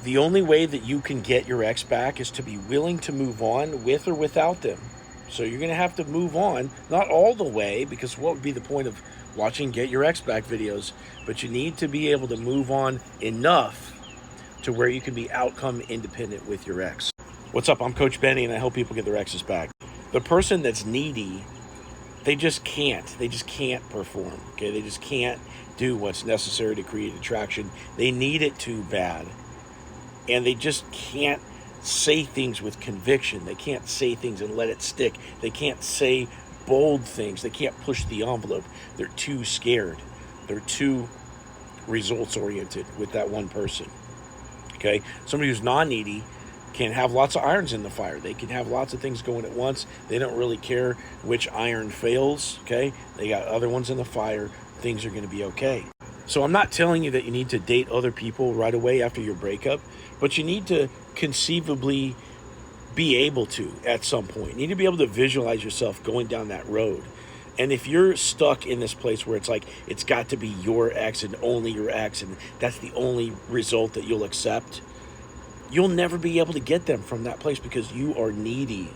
The only way that you can get your ex back is to be willing to move on with or without them. So you're going to have to move on, not all the way, because what would be the point of watching Get Your Ex Back videos? But you need to be able to move on enough to where you can be outcome independent with your ex. What's up? I'm Coach Benny, and I help people get their exes back. The person that's needy, they just can't perform, okay? They just can't do what's necessary to create attraction. They need it too bad. And they just can't say things with conviction. They can't say things and let it stick. They can't say bold things. They can't push the envelope. They're too scared. They're too results oriented with that one person. Okay? Somebody who's non-needy can have lots of irons in the fire. They can have lots of things going at once. They don't really care which iron fails. Okay? They got other ones in the fire. Things are going to be okay. So I'm not telling you that you need to date other people right away after your breakup, but you need to conceivably be able to at some point. You need to be able to visualize yourself going down that road. And if you're stuck in this place where it's like it's got to be your ex and only your ex, and that's the only result that you'll accept, you'll never be able to get them from that place because you are needy,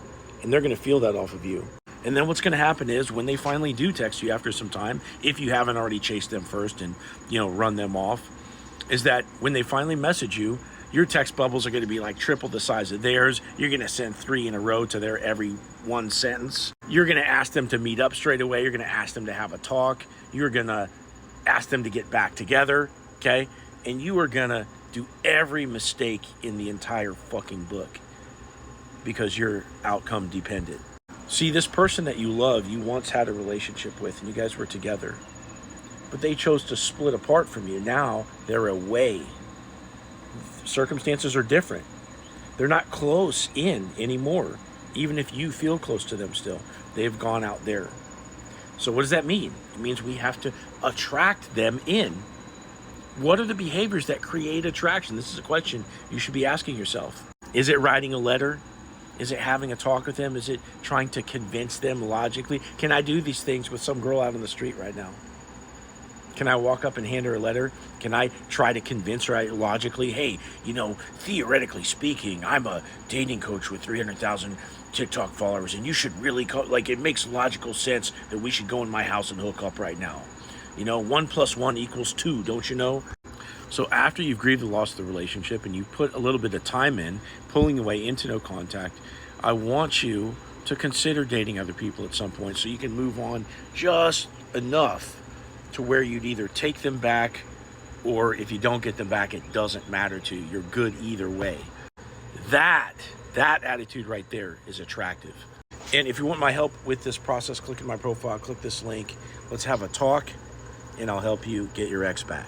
and they're going to feel that off of you. And then what's going to happen is when they finally do text you after some time, if you haven't already chased them first and, run them off, is that when they finally message you, your text bubbles are going to be like triple the size of theirs. You're going to send 3 in a row to their every one sentence. You're going to ask them to meet up straight away. You're going to ask them to have a talk. You're going to ask them to get back together, okay? And you are going to do every mistake in the entire fucking book because you're outcome dependent. See, this person that you love, you once had a relationship with, and you guys were together. But they chose to split apart from you. Now they're away. Circumstances are different. They're not close in anymore, even if you feel close to them still. They've gone out there. So what does that mean? It means we have to attract them in. What are the behaviors that create attraction? This is a question you should be asking yourself. Is it writing a letter? Is it having a talk with them? Is it trying to convince them logically? Can I do these things with some girl out on the street right now? Can I walk up and hand her a letter? Can I try to convince her logically, hey, theoretically speaking, I'm a dating coach with 300,000 TikTok followers, and you should really, it makes logical sense that we should go in my house and hook up right now. 1 + 1 = 2, don't you know? So after you've grieved the loss of the relationship and you put a little bit of time in, pulling away into no contact, I want you to consider dating other people at some point so you can move on just enough to where you'd either take them back, or if you don't get them back, it doesn't matter to you. You're good either way. That attitude right there is attractive. And if you want my help with this process, click in my profile, click this link. Let's have a talk, and I'll help you get your ex back.